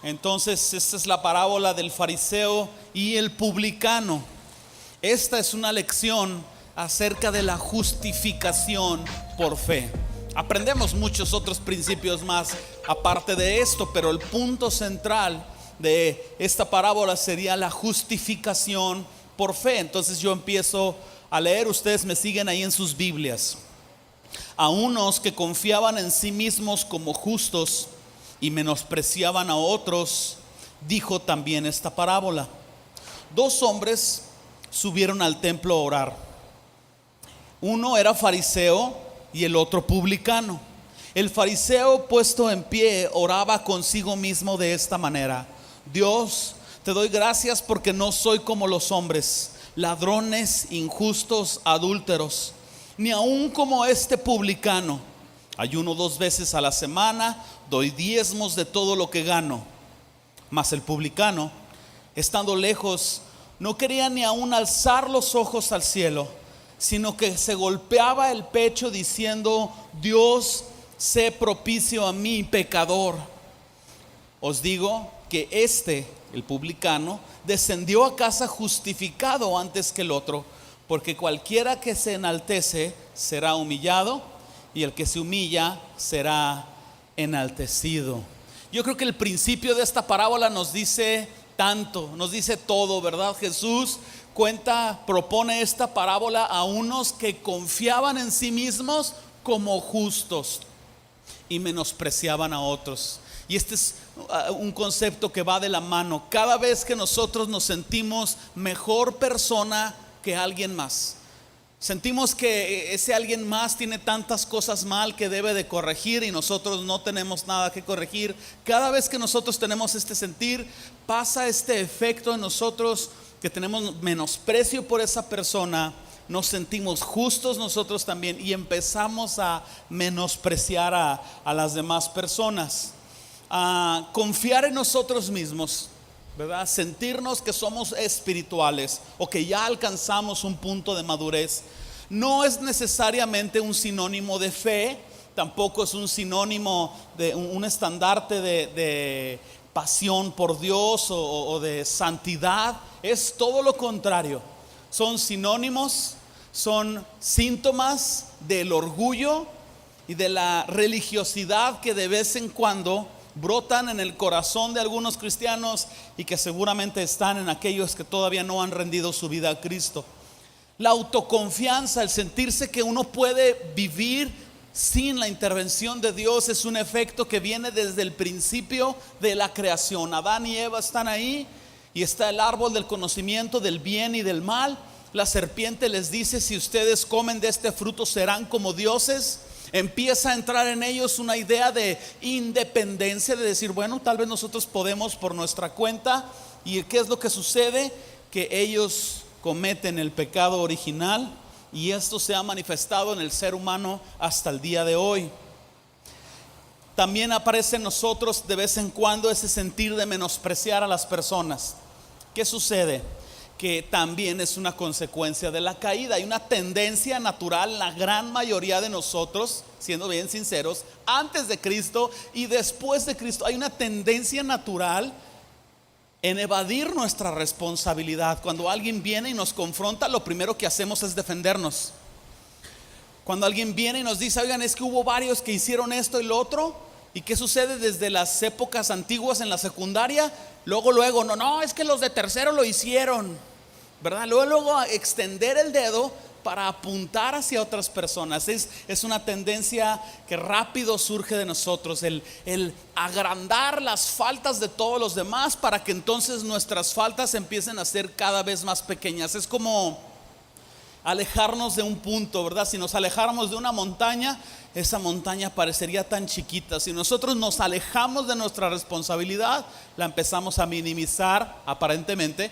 Entonces, esta es la parábola del fariseo y el publicano. Esta es una lección acerca de la justificación por fe. Aprendemos muchos otros principios más aparte de esto, pero el punto central de esta parábola sería la justificación por fe. Entonces yo empiezo a leer, ustedes me siguen ahí en sus Biblias. A unos que confiaban en sí mismos como justos y menospreciaban a otros, dijo también esta parábola. 2 hombres subieron al templo a orar. Uno era fariseo y el otro publicano. El fariseo, puesto en pie, oraba consigo mismo de esta manera: Dios, te doy gracias porque no soy como los hombres, ladrones, injustos, adúlteros, ni aun como este publicano. Ayuno 2 veces a la semana, doy diezmos de todo lo que gano. Mas el publicano, estando lejos, no quería ni aun alzar los ojos al cielo, sino que se golpeaba el pecho diciendo: Dios, sé propicio a mí, pecador. Os digo que el publicano, descendió a casa justificado antes que el otro, porque cualquiera que se enaltece será humillado, y el que se humilla será enaltecido. Yo creo que el principio de esta parábola nos dice tanto, nos dice todo, ¿verdad? Jesús propone esta parábola a unos que confiaban en sí mismos como justos y menospreciaban a otros. Y este es un concepto que va de la mano. Cada vez que nosotros nos sentimos mejor persona que alguien más, sentimos que ese alguien más tiene tantas cosas mal que debe de corregir y nosotros no tenemos nada que corregir. Cada vez que nosotros tenemos este sentir, pasa este efecto en nosotros, que tenemos menosprecio por esa persona, nos sentimos justos nosotros también y empezamos a menospreciar a las demás personas. A confiar en nosotros mismos, ¿verdad? Sentirnos que somos espirituales o que ya alcanzamos un punto de madurez, no es necesariamente un sinónimo de fe, tampoco es un sinónimo de un estandarte de pasión por Dios o de santidad. Es todo lo contrario. Son sinónimos, son síntomas del orgullo y de la religiosidad que de vez en cuando brotan en el corazón de algunos cristianos y que seguramente están en aquellos que todavía no han rendido su vida a Cristo. La autoconfianza, el sentirse que uno puede vivir sin la intervención de Dios, es un efecto que viene desde el principio de la creación. Adán y Eva están ahí y está el árbol del conocimiento del bien y del mal. La serpiente les dice: si ustedes comen de este fruto serán como dioses. Empieza a entrar en ellos una idea de independencia, de decir, bueno, tal vez nosotros podemos por nuestra cuenta. ¿Y qué es lo que sucede? Que ellos cometen el pecado original y esto se ha manifestado en el ser humano hasta el día de hoy. También aparece en nosotros de vez en cuando ese sentir de menospreciar a las personas. ¿Qué sucede? Que también es una consecuencia de la caída. Hay una tendencia natural, la gran mayoría de nosotros, siendo bien sinceros, antes de Cristo y después de Cristo, hay una tendencia natural en evadir nuestra responsabilidad. Cuando alguien viene y nos confronta, lo primero que hacemos es defendernos. Cuando alguien viene y nos dice: oigan, es que hubo varios que hicieron esto y lo otro. ¿Y qué sucede desde las épocas antiguas en la secundaria? Luego, no, es que los de tercero lo hicieron, ¿verdad? Luego extender el dedo para apuntar hacia otras personas. Es una tendencia que rápido surge de nosotros, el agrandar las faltas de todos los demás para que entonces nuestras faltas empiecen a ser cada vez más pequeñas. Es como alejarnos de un punto, ¿verdad? Si nos alejáramos de una montaña, esa montaña parecería tan chiquita. Si nosotros nos alejamos de nuestra responsabilidad, la empezamos a minimizar aparentemente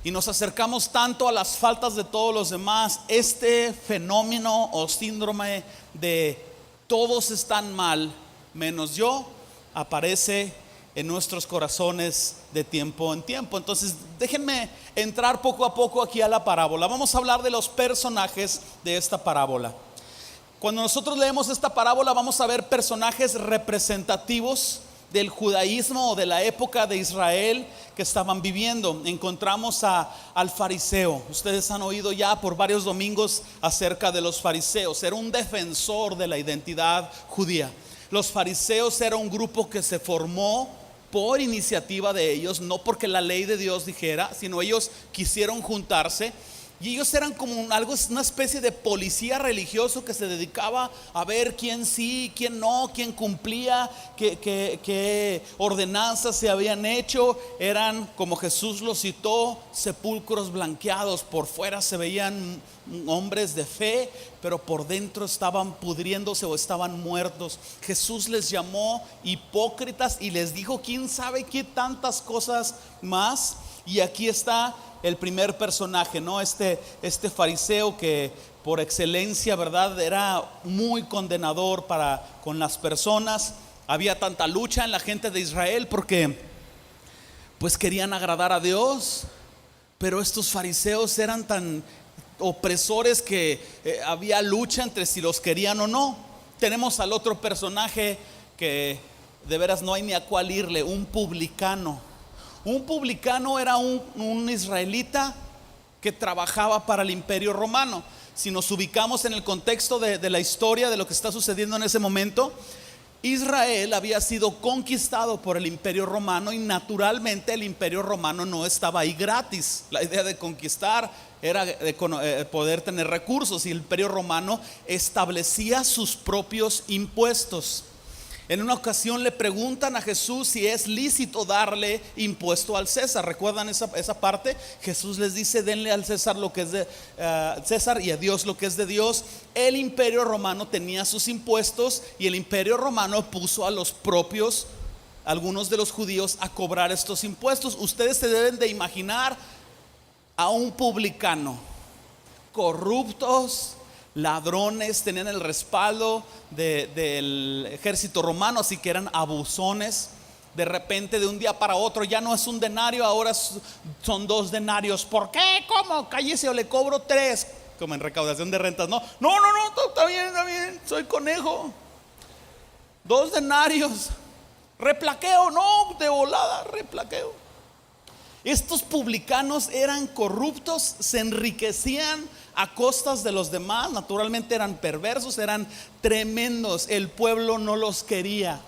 y nos acercamos tanto a las faltas de todos los demás. Este fenómeno o síndrome de todos están mal menos yo aparece en nuestros corazones de tiempo en tiempo. Entonces déjenme entrar poco a poco aquí a la parábola. Vamos a hablar de los personajes de esta parábola. Cuando nosotros leemos esta parábola vamos a ver personajes representativos del judaísmo o de la época de Israel que estaban viviendo. Encontramos al fariseo. Ustedes han oído ya por varios domingos acerca de los fariseos. Era un defensor de la identidad judía. Los fariseos era un grupo que se formó por iniciativa de ellos, no porque la ley de Dios dijera, sino ellos quisieron juntarse. Y ellos eran como una especie de policía religioso que se dedicaba a ver quién sí, quién no, quién cumplía, qué ordenanzas se habían hecho. Eran, como Jesús lo citó, sepulcros blanqueados. Por fuera se veían hombres de fe, pero por dentro estaban pudriéndose o estaban muertos. Jesús les llamó hipócritas y les dijo quién sabe qué tantas cosas más. Y aquí está el primer personaje, ¿no? Este fariseo que por excelencia, ¿verdad?, era muy condenador para con las personas. Había tanta lucha en la gente de Israel porque pues querían agradar a Dios, pero estos fariseos eran tan opresores que había lucha entre si los querían o no. Tenemos al otro personaje que de veras no hay ni a cuál irle, un publicano. Un publicano era un israelita que trabajaba para el Imperio Romano. Si nos ubicamos en el contexto de la historia de lo que está sucediendo en ese momento, Israel había sido conquistado por el Imperio Romano y naturalmente el Imperio Romano no estaba ahí gratis. La idea de conquistar era de poder tener recursos, y el Imperio Romano establecía sus propios impuestos. En una ocasión le preguntan a Jesús si es lícito darle impuesto al César. ¿Recuerdan esa parte? Jesús les dice: denle al César lo que es de César y a Dios lo que es de Dios. El Imperio Romano tenía sus impuestos y el Imperio Romano puso a los propios, algunos de los judíos, a cobrar estos impuestos. Ustedes se deben de imaginar a un publicano, corruptos, ladrones, tenían el respaldo del ejército romano, así que eran abusones. De repente, de un día para otro, ya no es un denario, ahora son 2 denarios. ¿Por qué? ¿Cómo? Cállese o le cobro 3, como en recaudación de rentas. No, está bien, soy conejo. 2 denarios. Replaqueo, no, de volada, replaqueo. Estos publicanos eran corruptos, se enriquecían a costas de los demás. Naturalmente eran perversos, eran tremendos. El pueblo no los quería.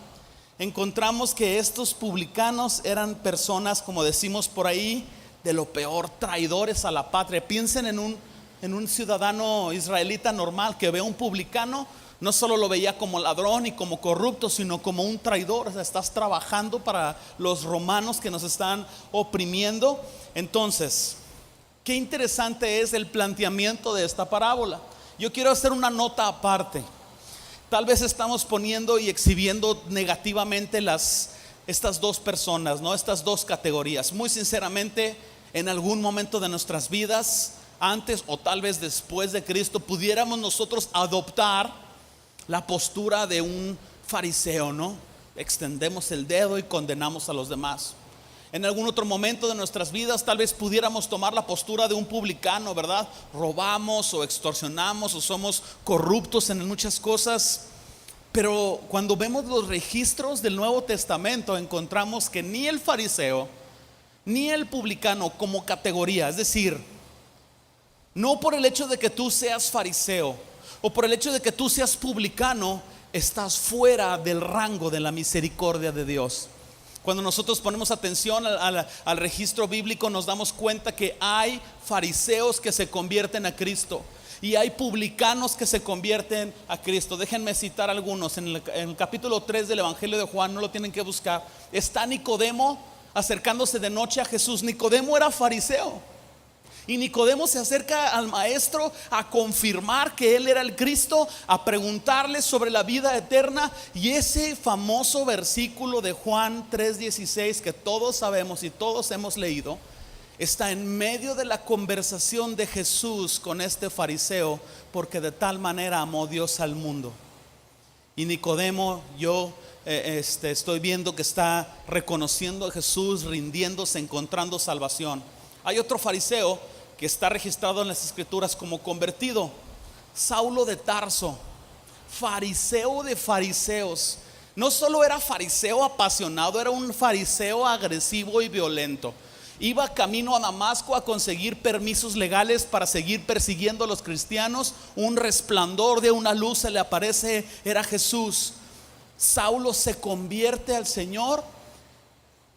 Encontramos que estos publicanos eran personas, como decimos por ahí, de lo peor, traidores a la patria. Piensen en un ciudadano israelita normal que ve a un publicano. No solo lo veía como ladrón y como corrupto, sino como un traidor. O sea, estás trabajando para los romanos que nos están oprimiendo. Entonces, qué interesante es el planteamiento de esta parábola. Yo quiero hacer una nota aparte. Tal vez estamos poniendo y exhibiendo negativamente estas 2 personas, ¿no? Estas 2 categorías. Muy sinceramente, en algún momento de nuestras vidas, antes o tal vez después de Cristo, pudiéramos nosotros adoptar la postura de un fariseo, ¿no? Extendemos el dedo y condenamos a los demás. En algún otro momento de nuestras vidas tal vez pudiéramos tomar la postura de un publicano, ¿verdad? Robamos o extorsionamos o somos corruptos en muchas cosas. Pero cuando vemos los registros del Nuevo Testamento, encontramos que ni el fariseo ni el publicano como categoría, es decir, no por el hecho de que tú seas fariseo o por el hecho de que tú seas publicano, estás fuera del rango de la misericordia de Dios. Cuando nosotros ponemos atención al registro bíblico, nos damos cuenta que hay fariseos que se convierten a Cristo y hay publicanos que se convierten a Cristo. Déjenme citar algunos. En el capítulo 3 del Evangelio de Juan, no lo tienen que buscar, está Nicodemo acercándose de noche a Jesús. Nicodemo era fariseo. Y Nicodemo se acerca al maestro a confirmar que él era el Cristo, a preguntarle sobre la vida eterna. Y ese famoso versículo de Juan 3:16 que todos sabemos y todos hemos leído, está en medio de la conversación de Jesús con este fariseo, porque de tal manera amó Dios al mundo. Y Nicodemo, yo estoy viendo que está reconociendo a Jesús, rindiéndose, encontrando salvación. Hay otro fariseo que está registrado en las escrituras como convertido, Saulo de Tarso, fariseo de fariseos, No solo era fariseo apasionado, era un fariseo agresivo y violento. Iba camino a Damasco a conseguir permisos legales para seguir persiguiendo a los cristianos. Un resplandor de una luz se le aparece, era Jesús. Saulo se convierte al Señor,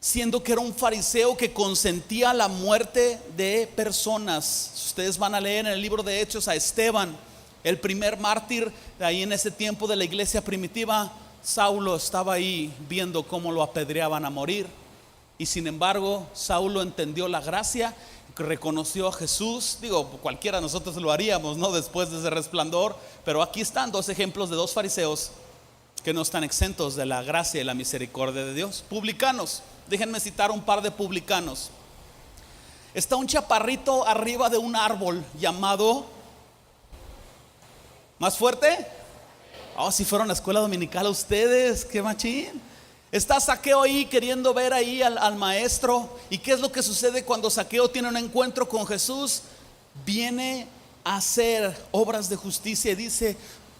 siendo que era un fariseo que consentía la muerte de personas. Ustedes van a leer en el libro de Hechos a Esteban, el primer mártir ahí en ese tiempo de la iglesia primitiva. Saulo estaba ahí viendo cómo lo apedreaban a morir. Y sin embargo, Saulo entendió la gracia, reconoció a Jesús. Digo, cualquiera de nosotros lo haríamos, ¿no? Después de ese resplandor. Pero aquí están dos ejemplos de dos fariseos que no están exentos de la gracia y la misericordia de Dios. Publicanos, déjenme citar un par de publicanos. Está un chaparrito arriba de un árbol llamado, ¿más fuerte? Oh, si fueron a la escuela dominical ustedes, qué machín. Está Zaqueo ahí queriendo ver ahí al maestro. ¿Y qué es lo que sucede cuando Zaqueo tiene un encuentro con Jesús? Viene a hacer obras de justicia y dice: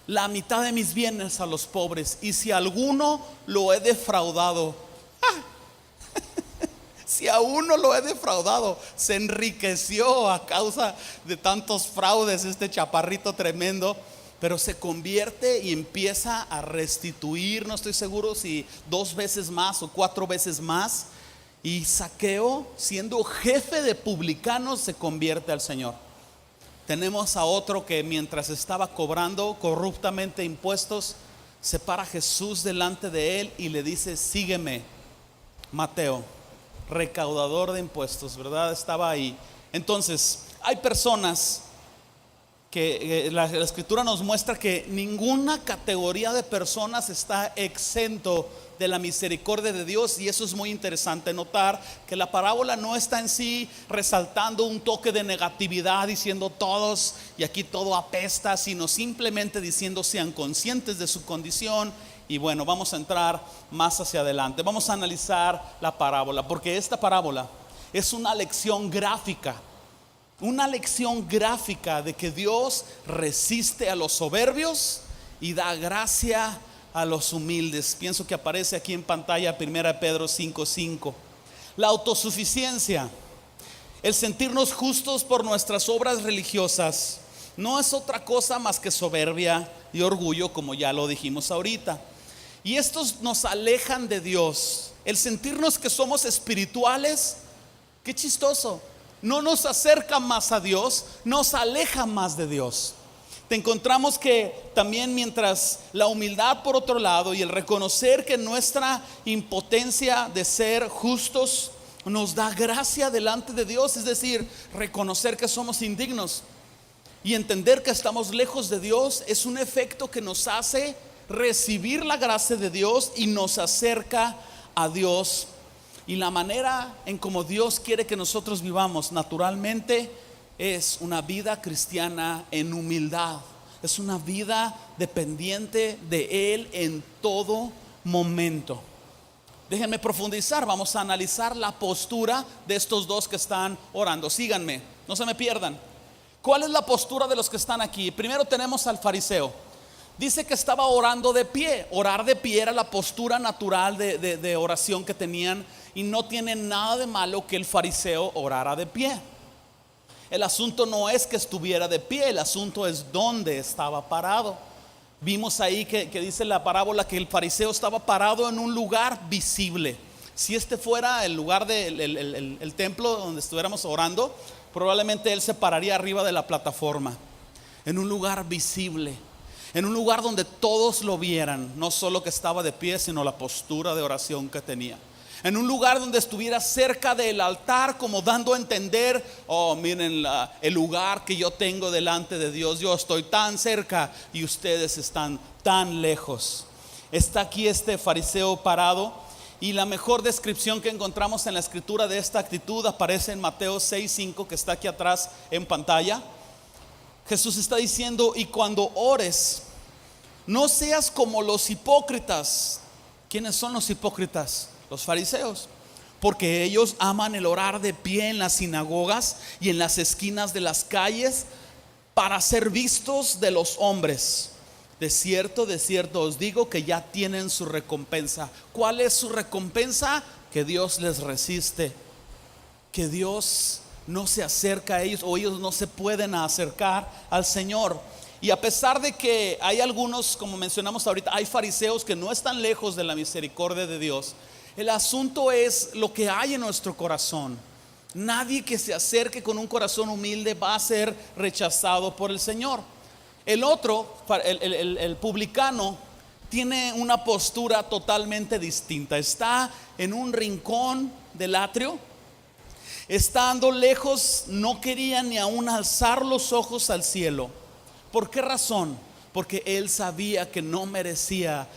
la mitad de mis bienes a los pobres, y si alguno lo he defraudado, si a uno lo he defraudado, se enriqueció a causa de tantos fraudes este chaparrito tremendo. Pero se convierte y empieza a restituir, no estoy seguro si 2 veces más o 4 veces más. Y Zaqueo, siendo jefe de publicanos, se convierte al Señor. Tenemos a otro que mientras estaba cobrando corruptamente impuestos, se para Jesús delante de él y le dice: sígueme. Mateo, recaudador de impuestos, ¿verdad? Estaba ahí. Entonces, hay personas que la escritura nos muestra que ninguna categoría de personas está exento de la misericordia de Dios. Y eso es muy interesante notar, que la parábola no está en sí resaltando un toque de negatividad, diciendo todos y aquí todo apesta, sino simplemente diciendo: sean conscientes de su condición. Y bueno, vamos a entrar más hacia adelante, vamos a analizar la parábola, porque esta parábola es una lección gráfica. Una lección gráfica de que Dios resiste a los soberbios y da gracia a los humildes. Pienso que aparece aquí en pantalla 1 Pedro 5:5. La autosuficiencia, el sentirnos justos por nuestras obras religiosas, no es otra cosa más que soberbia y orgullo, como ya lo dijimos ahorita. Y estos nos alejan de Dios. El sentirnos que somos espirituales, qué chistoso, no nos acerca más a Dios, nos aleja más de Dios. Te encontramos que también, mientras la humildad por otro lado y el reconocer que nuestra impotencia de ser justos nos da gracia delante de Dios, es decir, reconocer que somos indignos y entender que estamos lejos de Dios, es un efecto que nos hace recibir la gracia de Dios y nos acerca a Dios. Y la manera en como Dios quiere que nosotros vivamos naturalmente es una vida cristiana en humildad. Es una vida dependiente de Él en todo momento. Déjenme profundizar, vamos a analizar la postura de estos dos que están orando. Síganme, no se me pierdan. ¿Cuál es la postura de los que están aquí? Primero tenemos al fariseo. Dice que estaba orando de pie. Orar de pie era la postura natural de oración que tenían. Y no tiene nada de malo que el fariseo orara de pie. El asunto no es que estuviera de pie, el asunto es dónde estaba parado. Vimos ahí que dice la parábola que el fariseo estaba parado en un lugar visible. Si este fuera el lugar del templo donde estuviéramos orando, probablemente él se pararía arriba de la plataforma, en un lugar visible, en un lugar donde todos lo vieran, no solo que estaba de pie, sino la postura de oración que tenía. En un lugar donde estuviera cerca del altar, como dando a entender: oh, miren el lugar que yo tengo delante de Dios. Yo estoy tan cerca y ustedes están tan lejos. Está aquí este fariseo parado. Y la mejor descripción que encontramos en la escritura de esta actitud aparece en Mateo 6:5, que está aquí atrás en pantalla. Jesús está diciendo: y cuando ores, no seas como los hipócritas. ¿Quiénes son los hipócritas? Los fariseos, porque ellos aman el orar de pie en las sinagogas y en las esquinas de las calles para ser vistos de los hombres. de cierto os digo que ya tienen su recompensa. ¿Cuál es su recompensa? Que Dios les resiste, que Dios no se acerca a ellos, o ellos no se pueden acercar al Señor. Y a pesar de que hay algunos, como mencionamos ahorita, hay fariseos que no están lejos de la misericordia de Dios, el asunto es lo que hay en nuestro corazón. Nadie que se acerque con un corazón humilde va a ser rechazado por el Señor. El otro, el publicano, tiene una postura totalmente distinta. Está en un rincón del atrio, estando lejos, no quería ni aún alzar los ojos al cielo. ¿Por qué razón? Porque él sabía que no merecía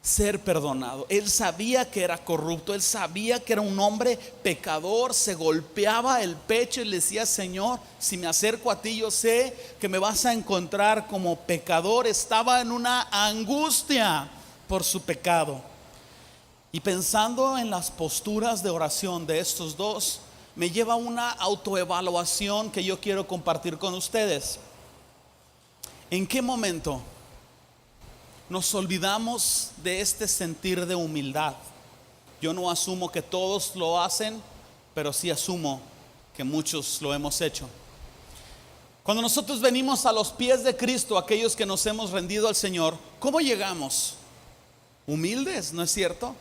ser perdonado. Él sabía que era corrupto, él sabía que era un hombre pecador. Se golpeaba el pecho y le decía: Señor, si me acerco a ti, yo sé que me vas a encontrar como pecador. Estaba en una angustia por su pecado. Y pensando en las posturas de oración de estos dos, me lleva a una autoevaluación que yo quiero compartir con ustedes. ¿En qué momento nos olvidamos de este sentir de humildad? Yo no asumo que todos lo hacen, pero sí asumo que muchos lo hemos hecho. Cuando nosotros venimos a los pies de Cristo, aquellos que nos hemos rendido al Señor, ¿cómo llegamos? Humildes, ¿no es cierto?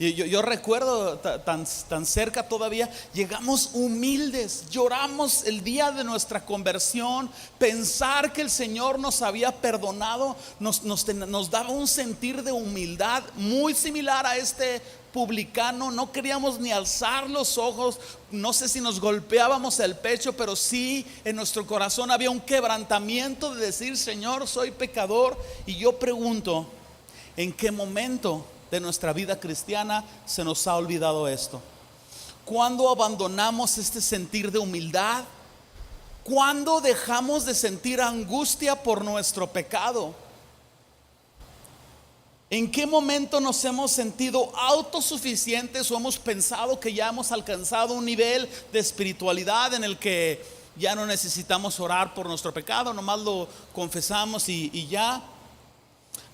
Yo recuerdo tan cerca todavía, llegamos humildes, lloramos el día de nuestra conversión. Pensar que el Señor nos había perdonado nos daba un sentir de humildad muy similar a este publicano. No queríamos ni alzar los ojos, no sé si nos golpeábamos el pecho, pero sí en nuestro corazón había un quebrantamiento de decir: Señor, soy pecador. Y yo pregunto, ¿en qué momento de nuestra vida cristiana se nos ha olvidado esto? ¿Cuándo abandonamos este sentir de humildad? ¿Cuándo dejamos de sentir angustia por nuestro pecado? ¿En qué momento nos hemos sentido autosuficientes o hemos pensado que ya hemos alcanzado un nivel de espiritualidad en el que ya no necesitamos orar por nuestro pecado, nomás lo confesamos y ya?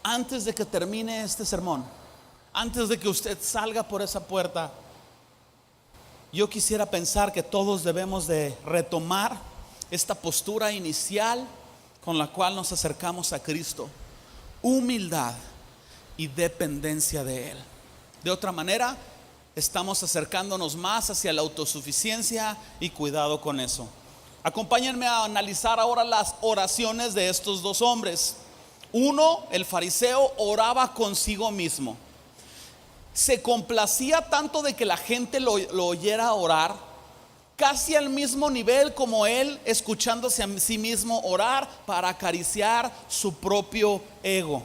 Antes de que termine este sermón, antes de que usted salga por esa puerta, yo quisiera pensar que todos debemos de retomar esta postura inicial con la cual nos acercamos a Cristo: humildad y dependencia de Él. De otra manera, estamos acercándonos más hacia la autosuficiencia, y cuidado con eso. Acompáñenme a analizar ahora las oraciones de estos dos hombres. Uno, el fariseo, oraba consigo mismo. Se complacía tanto de que la gente lo oyera orar, casi al mismo nivel como él, escuchándose a sí mismo orar para acariciar su propio ego.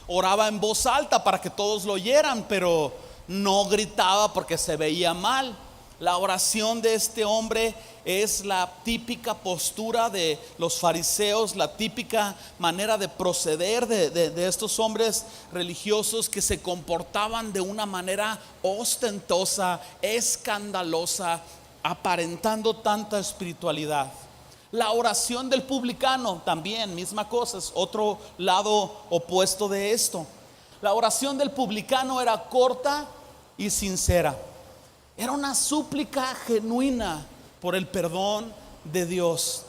Oraba en voz alta para que todos lo oyeran, pero no gritaba porque se veía mal. La oración de este hombre es la típica postura de los fariseos, la típica manera de proceder de estos hombres religiosos que se comportaban de una manera ostentosa, escandalosa, aparentando tanta espiritualidad. La oración del publicano también, misma cosa, es otro lado opuesto de esto. La oración del publicano era corta y sincera. Era una súplica genuina por el perdón de Dios.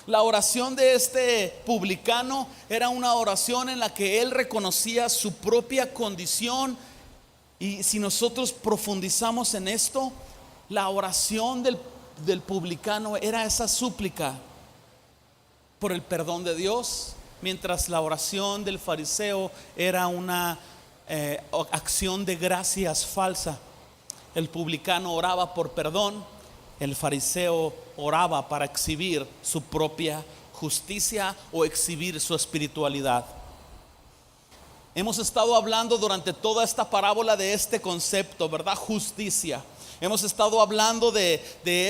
La oración de este publicano era una oración en la que él reconocía su propia condición. Y si nosotros profundizamos en esto, la oración del publicano era esa súplica por el perdón de Dios, mientras la oración del fariseo era una acción de gracias falsa. El publicano oraba por perdón, el fariseo oraba para exhibir su propia justicia o exhibir su espiritualidad. Hemos estado hablando durante toda esta parábola de este concepto, ¿verdad? Justicia. Hemos estado hablando de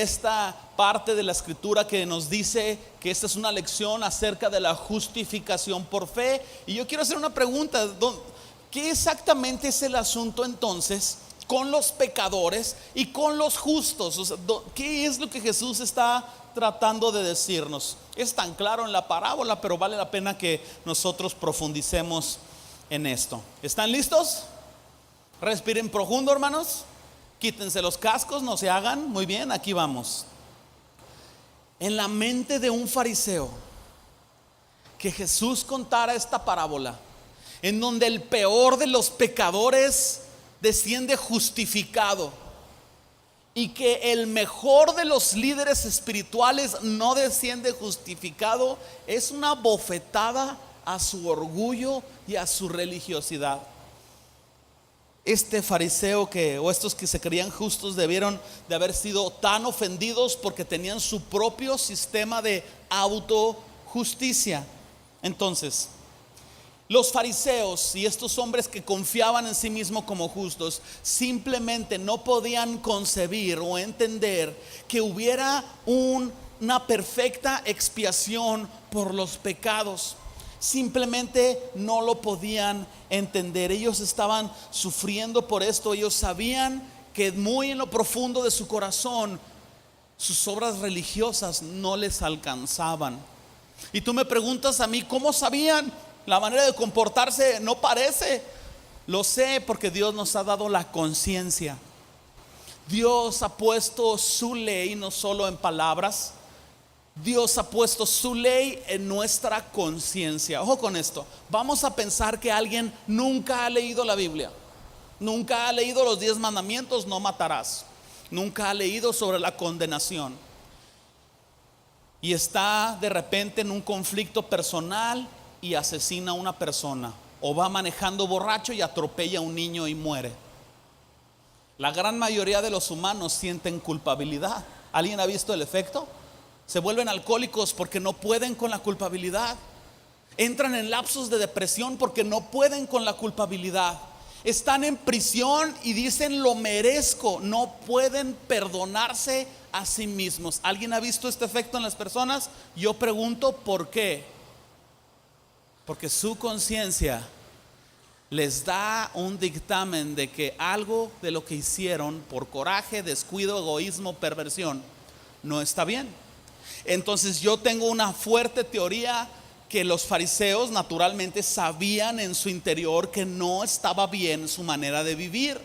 esta parte de la escritura que nos dice que esta es una lección acerca de la justificación por fe. Y yo quiero hacer una pregunta: ¿qué exactamente es el asunto entonces con los pecadores y con los justos? O sea, ¿qué es lo que Jesús está tratando de decirnos? Es tan claro en la parábola, pero vale la pena que nosotros profundicemos en esto. ¿Están listos? Respiren profundo, hermanos. Quítense los cascos, no se hagan. Muy bien, aquí vamos. En la mente de un fariseo, que Jesús contara esta parábola, en donde el peor de los pecadores desciende justificado, y que el mejor de los líderes espirituales no desciende justificado, es una bofetada a su orgullo y a su religiosidad. Este fariseo o estos que se creían justos debieron de haber sido tan ofendidos porque tenían su propio sistema de autojusticia. Entonces, los fariseos y estos hombres que confiaban en sí mismos como justos simplemente no podían concebir o entender que hubiera una perfecta expiación por los pecados. Simplemente no lo podían entender. Ellos estaban sufriendo por esto. Ellos sabían que muy en lo profundo de su corazón sus obras religiosas no les alcanzaban. Y tú me preguntas a mí, ¿cómo sabían? La manera de comportarse no parece. Lo sé porque Dios nos ha dado la conciencia. Dios ha puesto su ley no solo en palabras. Dios ha puesto su ley en nuestra conciencia. Ojo con esto. Vamos a pensar que alguien nunca ha leído la Biblia, nunca ha leído los 10 mandamientos, no matarás, nunca ha leído sobre la condenación, y está de repente en un conflicto personal y asesina a una persona, o va manejando borracho y atropella a un niño y muere. La gran mayoría de los humanos sienten culpabilidad. ¿Alguien ha visto el efecto? Se vuelven alcohólicos porque no pueden con la culpabilidad. Entran en lapsos de depresión porque no pueden con la culpabilidad. Están en prisión y dicen lo merezco. No pueden perdonarse a sí mismos. ¿Alguien ha visto este efecto en las personas? Yo pregunto, ¿por qué? Porque su conciencia les da un dictamen de que algo de lo que hicieron por coraje, descuido, egoísmo, perversión, no está bien. Entonces yo tengo una fuerte teoría que los fariseos naturalmente sabían en su interior que no estaba bien su manera de vivir,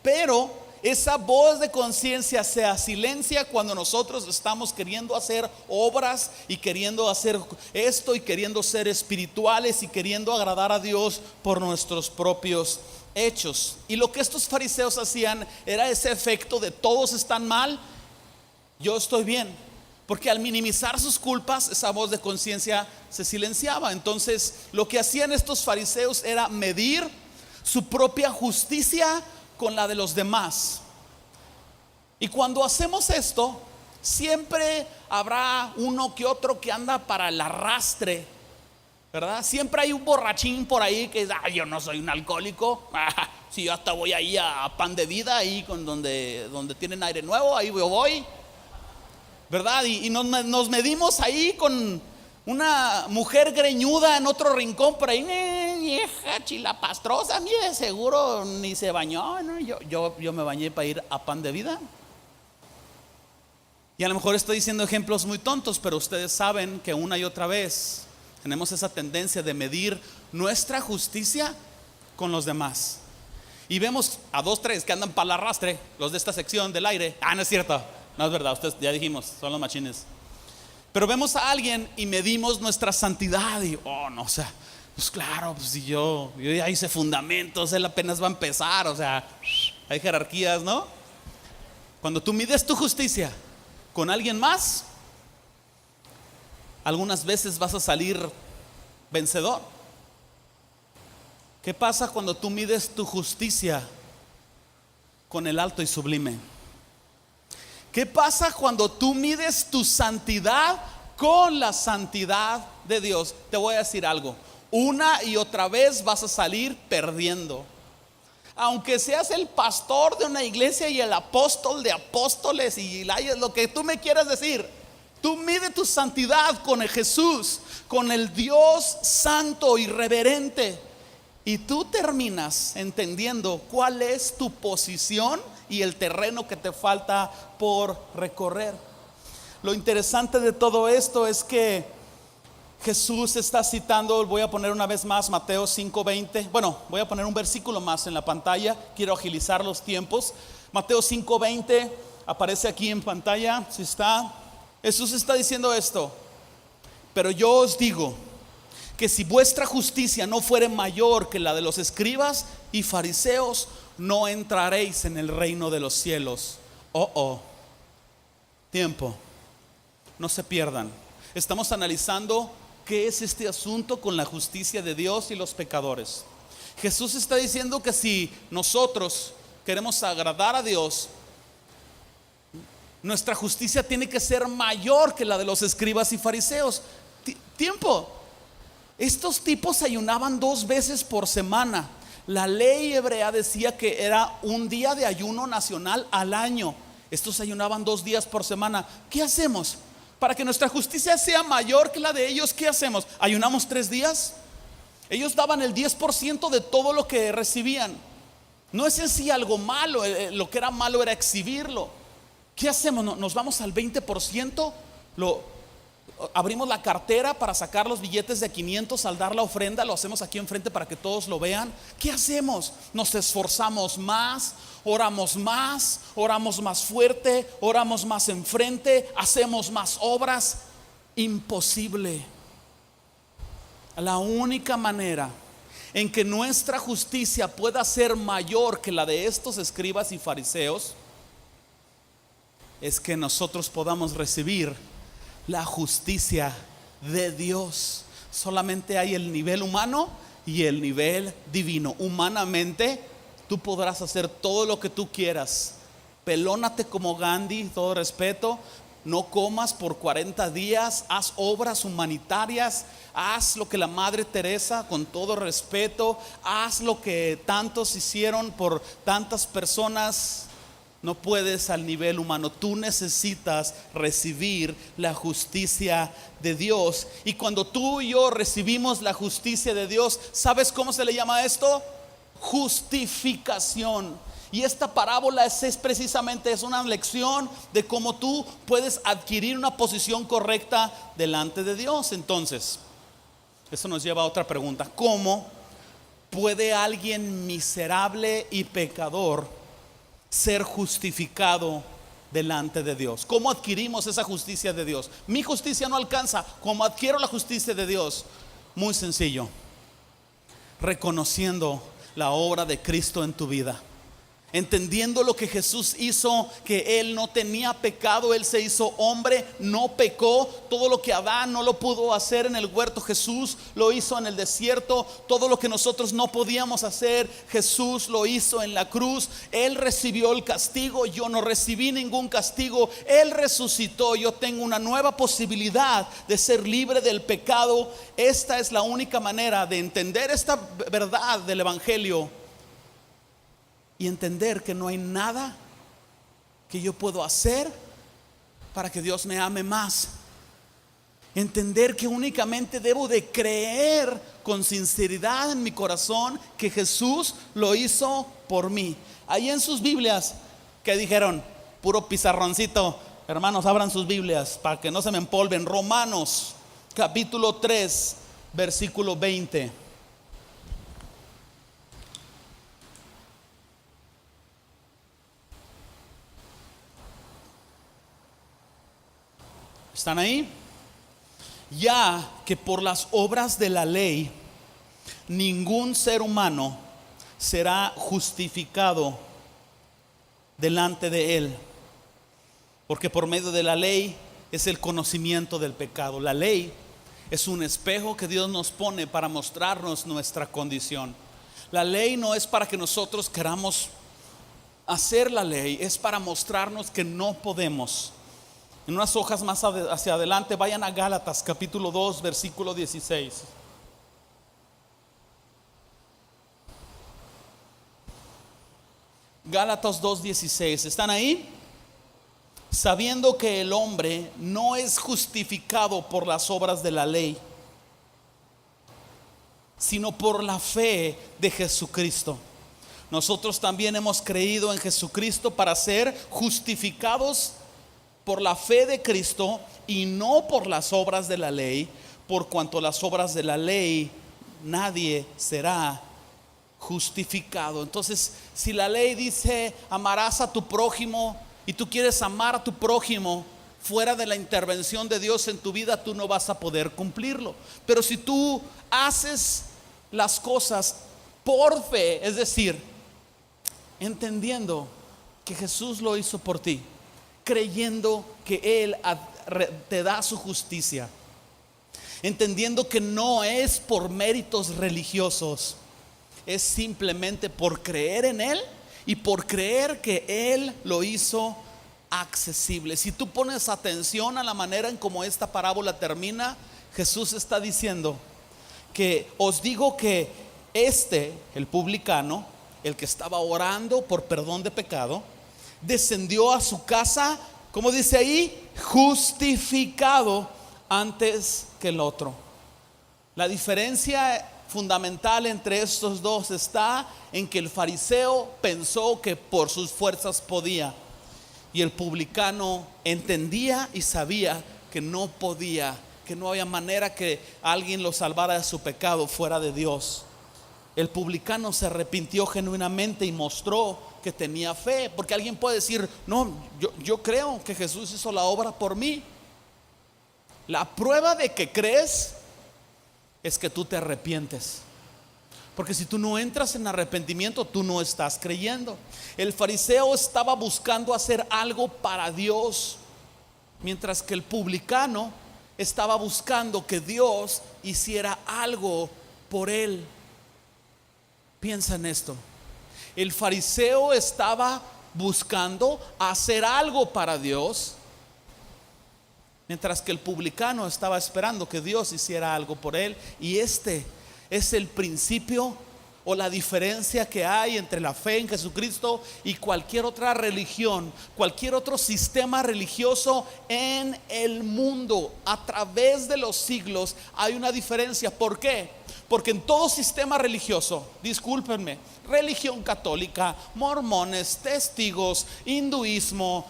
pero esa voz de conciencia se silencia cuando nosotros estamos queriendo hacer obras y queriendo hacer esto y queriendo ser espirituales y queriendo agradar a Dios por nuestros propios hechos. Y lo que estos fariseos hacían era ese efecto de todos están mal, yo estoy bien. Porque al minimizar sus culpas, esa voz de conciencia se silenciaba. Entonces lo que hacían estos fariseos era medir su propia justicia con la de los demás. Y cuando hacemos esto, siempre habrá uno que otro que anda para el arrastre, ¿verdad? Siempre hay un borrachín por ahí que dice, yo no soy un alcohólico. Si yo hasta voy ahí a Pan de Vida, ahí con donde tienen aire nuevo, ahí yo voy, ¿verdad? Y nos medimos ahí con una mujer greñuda en otro rincón por ahí, vieja chilapastrosa, mire, seguro ni se bañó, ¿no? Yo me bañé para ir a Pan de Vida. Y a lo mejor estoy diciendo ejemplos muy tontos, pero ustedes saben que una y otra vez tenemos esa tendencia de medir nuestra justicia con los demás. Y vemos a 2, 3 que andan para el arrastre, los de esta sección del aire. No es cierto, no es verdad, ustedes ya dijimos, son los machines. Pero vemos a alguien y medimos nuestra santidad y, no, o sea, pues claro, pues si yo ya hice fundamentos, él apenas va a empezar, o sea, hay jerarquías, ¿no? Cuando tú mides tu justicia con alguien más, algunas veces vas a salir vencedor. ¿Qué pasa cuando tú mides tu justicia con el alto y sublime? ¿Qué pasa cuando tú mides tu santidad con la santidad de Dios? Te voy a decir algo, una y otra vez vas a salir perdiendo. Aunque seas el pastor de una iglesia y el apóstol de apóstoles y lo que tú me quieras decir, tú mide tu santidad con el Jesús, con el Dios santo y reverente, y tú terminas entendiendo cuál es tu posición y el terreno que te falta por recorrer. Lo interesante de todo esto es que Jesús está citando, voy a poner una vez más Mateo 5:20. Bueno, voy a poner un versículo más en la pantalla, quiero agilizar los tiempos. Mateo 5:20 aparece aquí en pantalla, si está. Jesús está diciendo esto: pero yo os digo que si vuestra justicia no fuere mayor que la de los escribas y fariseos, no entraréis en el reino de los cielos. Tiempo, no se pierdan. Estamos analizando qué es este asunto con la justicia de Dios y los pecadores. Jesús está diciendo que si nosotros queremos agradar a Dios, nuestra justicia tiene que ser mayor que la de los escribas y fariseos. Tiempo. Estos tipos ayunaban 2 veces por semana. La ley hebrea decía que era un día de ayuno nacional al año. Estos ayunaban 2 días por semana. ¿Qué hacemos? Para que nuestra justicia sea mayor que la de ellos, ¿qué hacemos? ¿Ayunamos 3 días? Ellos daban el 10% de todo lo que recibían. No es en sí algo malo, lo que era malo era exhibirlo. ¿Qué hacemos? ¿Nos vamos al 20%? Abrimos la cartera para sacar los billetes de 500 al dar la ofrenda, lo hacemos aquí enfrente para que todos lo vean. ¿Qué hacemos? Nos esforzamos más, oramos más fuerte, oramos más enfrente, hacemos más obras. Imposible. La única manera en que nuestra justicia pueda ser mayor que la de estos escribas y fariseos es que nosotros podamos recibir la justicia de Dios. Solamente hay el nivel humano y el nivel divino. Humanamente tú podrás hacer todo lo que tú quieras. Pelónate como Gandhi, todo respeto. No comas por 40 días. Haz obras humanitarias. Haz lo que la Madre Teresa, con todo respeto, haz lo que tantos hicieron por tantas personas. No puedes al nivel humano. Tú necesitas recibir la justicia de Dios. Y cuando tú y yo recibimos la justicia de Dios, ¿sabes cómo se le llama esto? Justificación. Y esta parábola es precisamente una lección de cómo tú puedes adquirir una posición correcta delante de Dios. Entonces, eso nos lleva a otra pregunta: ¿cómo puede alguien miserable y pecador ser justificado delante de Dios? ¿Cómo adquirimos esa justicia de Dios? Mi justicia no alcanza. ¿Cómo adquiero la justicia de Dios? Muy sencillo: reconociendo la obra de Cristo en tu vida, entendiendo lo que Jesús hizo, que Él no tenía pecado, Él se hizo hombre, no pecó. Todo lo que Adán no lo pudo hacer en el huerto, Jesús lo hizo en el desierto. Todo lo que nosotros no podíamos hacer, Jesús lo hizo en la cruz. Él recibió el castigo, yo no recibí ningún castigo. Él resucitó, yo tengo una nueva posibilidad de ser libre del pecado. Esta es la única manera de entender esta verdad del evangelio y entender que no hay nada que yo puedo hacer para que Dios me ame más. Entender que únicamente debo de creer con sinceridad en mi corazón que Jesús lo hizo por mí. Ahí en sus Biblias, que dijeron, puro pizarroncito, hermanos, abran sus Biblias para que no se me empolven. Romanos capítulo 3 versículo 20. ¿Están ahí? Ya que por las obras de la ley ningún ser humano será justificado delante de Él, porque por medio de la ley es el conocimiento del pecado. La ley es un espejo que Dios nos pone para mostrarnos nuestra condición. La ley no es para que nosotros queramos hacer la ley, es para mostrarnos que no podemos. En unas hojas más hacia adelante, vayan a Gálatas capítulo 2 versículo 16. Gálatas 2:16. ¿Están ahí? Sabiendo que el hombre no es justificado por las obras de la ley, sino por la fe de Jesucristo. Nosotros también hemos creído en Jesucristo para ser justificados por la fe de Cristo y no por las obras de la ley, por cuanto las obras de la ley nadie será justificado. Entonces, si la ley dice amarás a tu prójimo y tú quieres amar a tu prójimo fuera de la intervención de Dios en tu vida, tú no vas a poder cumplirlo. Pero si tú haces las cosas por fe, es decir, entendiendo que Jesús lo hizo por ti, creyendo que Él te da su justicia, entendiendo que no es por méritos religiosos, es simplemente por creer en Él y por creer que Él lo hizo accesible. Si tú pones atención a la manera en cómo esta parábola termina, Jesús está diciendo que os digo que el publicano, el que estaba orando por perdón de pecado, descendió a su casa, como dice ahí, justificado antes que el otro. La diferencia fundamental entre estos dos está en que el fariseo pensó que por sus fuerzas podía, y el publicano entendía y sabía que no podía, que no había manera que alguien lo salvara de su pecado fuera de Dios. El publicano se arrepintió genuinamente y mostró que tenía fe, porque alguien puede decir, no, yo creo que Jesús hizo la obra por mí. La prueba de que crees es que tú te arrepientes, porque si tú no entras en arrepentimiento, tú no estás creyendo. El fariseo estaba buscando hacer algo para Dios, mientras que el publicano estaba buscando que Dios hiciera algo por él. Piensa en esto. El fariseo estaba buscando hacer algo para Dios, mientras que el publicano estaba esperando que Dios hiciera algo por él. Y este es el principio o la diferencia que hay entre la fe en Jesucristo y cualquier otra religión, cualquier otro sistema religioso en el mundo. A través de los siglos hay una diferencia. ¿Por qué? Porque en todo sistema religioso, discúlpenme, religión católica, mormones, testigos, hinduismo,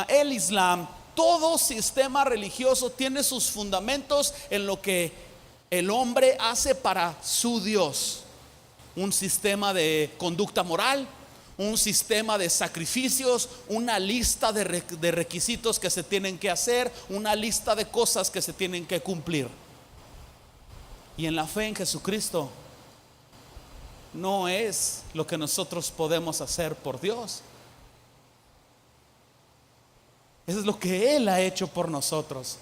el islam, todo sistema religioso tiene sus fundamentos en lo que el hombre hace para su Dios. Un sistema de conducta moral, un sistema de sacrificios, una lista de requisitos que se tienen que hacer, una lista de cosas que se tienen que cumplir. Y en la fe en Jesucristo no es lo que nosotros podemos hacer por Dios, eso es lo que Él ha hecho por nosotros.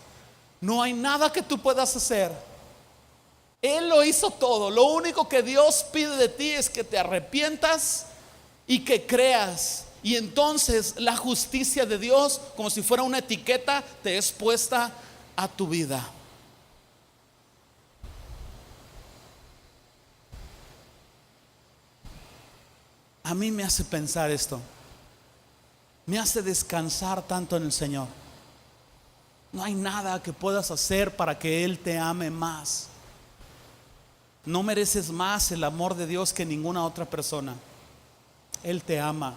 No hay nada que tú puedas hacer. Él lo hizo todo. Lo único que Dios pide de ti es que te arrepientas y que creas. Y entonces la justicia de Dios, como si fuera una etiqueta, te es puesta a tu vida. A mí me hace pensar esto. Me hace descansar tanto en el Señor. No hay nada que puedas hacer para que Él te ame más. No mereces más el amor de Dios que ninguna otra persona. Él te ama.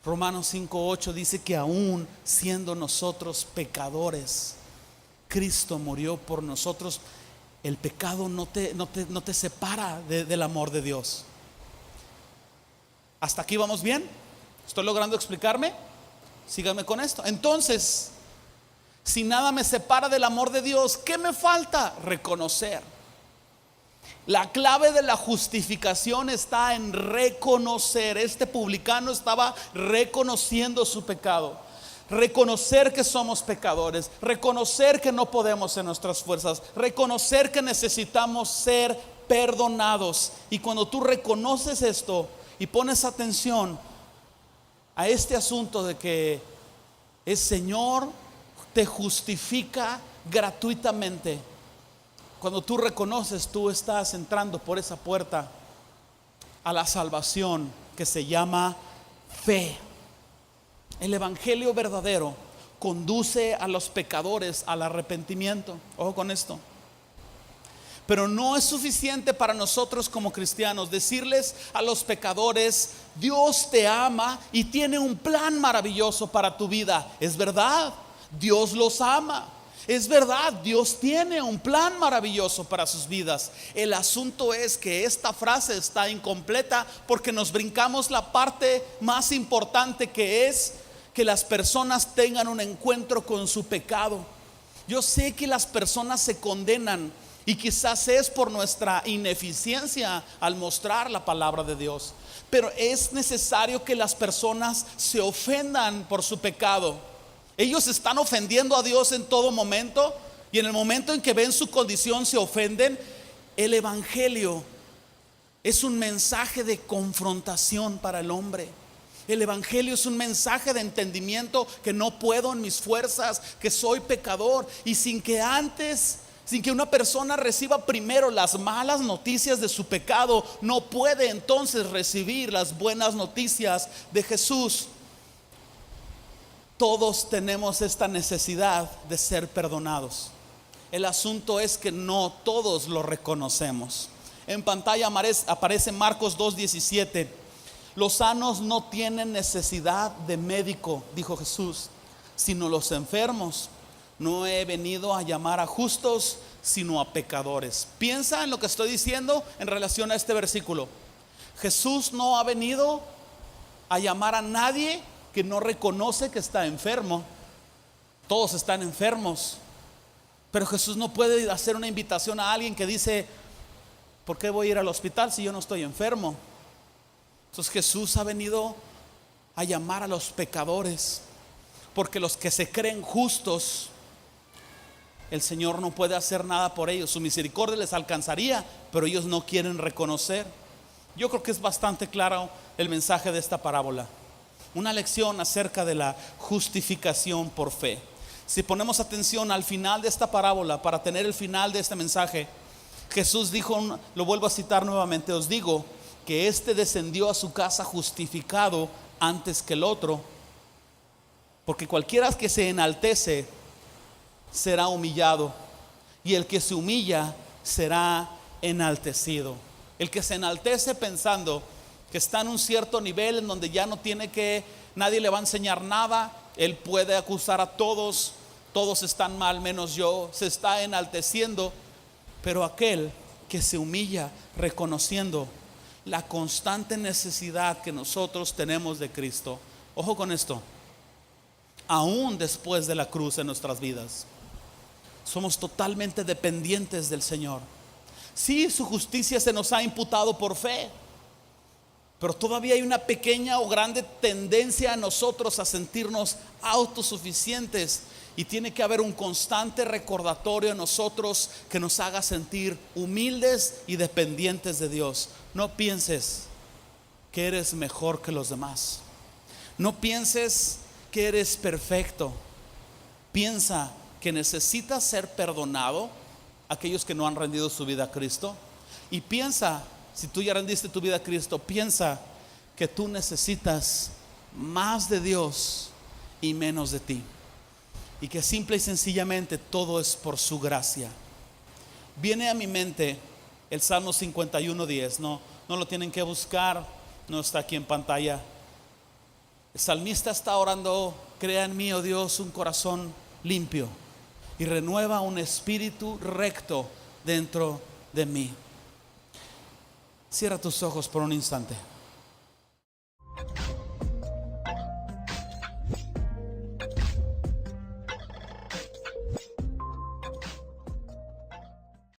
Romanos 5:8 dice que aún siendo nosotros pecadores, Cristo murió por nosotros. El pecado no te separa del amor de Dios. ¿Hasta aquí vamos bien? ¿Estoy logrando explicarme? Síganme con esto. Entonces, si nada me separa del amor de Dios, ¿qué me falta? Reconocer. La clave de la justificación está en reconocer. Este publicano estaba reconociendo su pecado. Reconocer que somos pecadores, reconocer que no podemos en nuestras fuerzas, reconocer que necesitamos ser perdonados. Y cuando tú reconoces esto y pones atención a este asunto de que el Señor te justifica gratuitamente, cuando tú reconoces, tú estás entrando por esa puerta a la salvación que se llama fe. El evangelio verdadero conduce a los pecadores al arrepentimiento. Ojo con esto. Pero no es suficiente para nosotros como cristianos decirles a los pecadores: Dios te ama y tiene un plan maravilloso para tu vida. Es verdad, Dios los ama. Es verdad, Dios tiene un plan maravilloso para sus vidas. El asunto es que esta frase está incompleta porque nos brincamos la parte más importante, que es que las personas tengan un encuentro con su pecado. Yo sé que las personas se condenan, y quizás es por nuestra ineficiencia al mostrar la palabra de Dios. Pero es necesario que las personas se ofendan por su pecado. Ellos están ofendiendo a Dios en todo momento, y en el momento en que ven su condición se ofenden. El evangelio es un mensaje de confrontación para el hombre. El evangelio es un mensaje de entendimiento, que no puedo en mis fuerzas, que soy pecador, y sin que una persona reciba primero las malas noticias de su pecado, no puede entonces recibir las buenas noticias de Jesús. Todos tenemos esta necesidad de ser perdonados. El asunto es que no todos lo reconocemos. En pantalla aparece Marcos 2:17. Los sanos no tienen necesidad de médico, dijo Jesús, sino los enfermos. No he venido a llamar a justos, sino a pecadores. Piensa en lo que estoy diciendo en relación a este versículo. Jesús no ha venido a llamar a nadie que no reconoce que está enfermo. Todos están enfermos, pero Jesús no puede hacer una invitación a alguien que dice: ¿por qué voy a ir al hospital si yo no estoy enfermo? Entonces Jesús ha venido a llamar a los pecadores, porque los que se creen justos, el Señor no puede hacer nada por ellos. Su misericordia les alcanzaría, pero ellos no quieren reconocer. Yo creo que es bastante claro el mensaje de esta parábola. Una lección acerca de la justificación por fe. Si ponemos atención al final de esta parábola, para tener el final de este mensaje, Jesús dijo, lo vuelvo a citar nuevamente: os digo que este descendió a su casa justificado antes que el otro, porque cualquiera que se enaltece será humillado, y el que se humilla será enaltecido. El que se enaltece pensando que está en un cierto nivel en donde ya no tiene que, nadie le va a enseñar nada, él puede acusar a todos, todos están mal menos yo, se está enalteciendo. Pero aquel que se humilla reconociendo la constante necesidad que nosotros tenemos de Cristo, ojo con esto, aún después de la cruz en nuestras vidas, somos totalmente dependientes del Señor. Sí, su justicia se nos ha imputado por fe, pero todavía hay una pequeña o grande tendencia en nosotros a sentirnos autosuficientes, y tiene que haber un constante recordatorio en nosotros que nos haga sentir humildes y dependientes de Dios. No pienses que eres mejor que los demás. No pienses que eres perfecto. Piensa que necesitas ser perdonado, aquellos que no han rendido su vida a Cristo. Y piensa, si tú ya rendiste tu vida a Cristo, piensa que tú necesitas más de Dios y menos de ti, y que simple y sencillamente todo es por su gracia. Viene a mi mente el Salmo 51:10. No lo tienen que buscar, no está aquí en pantalla. El salmista está orando: crea en mí, oh Dios, un corazón limpio y renueva un espíritu recto dentro de mí. Cierra tus ojos por un instante.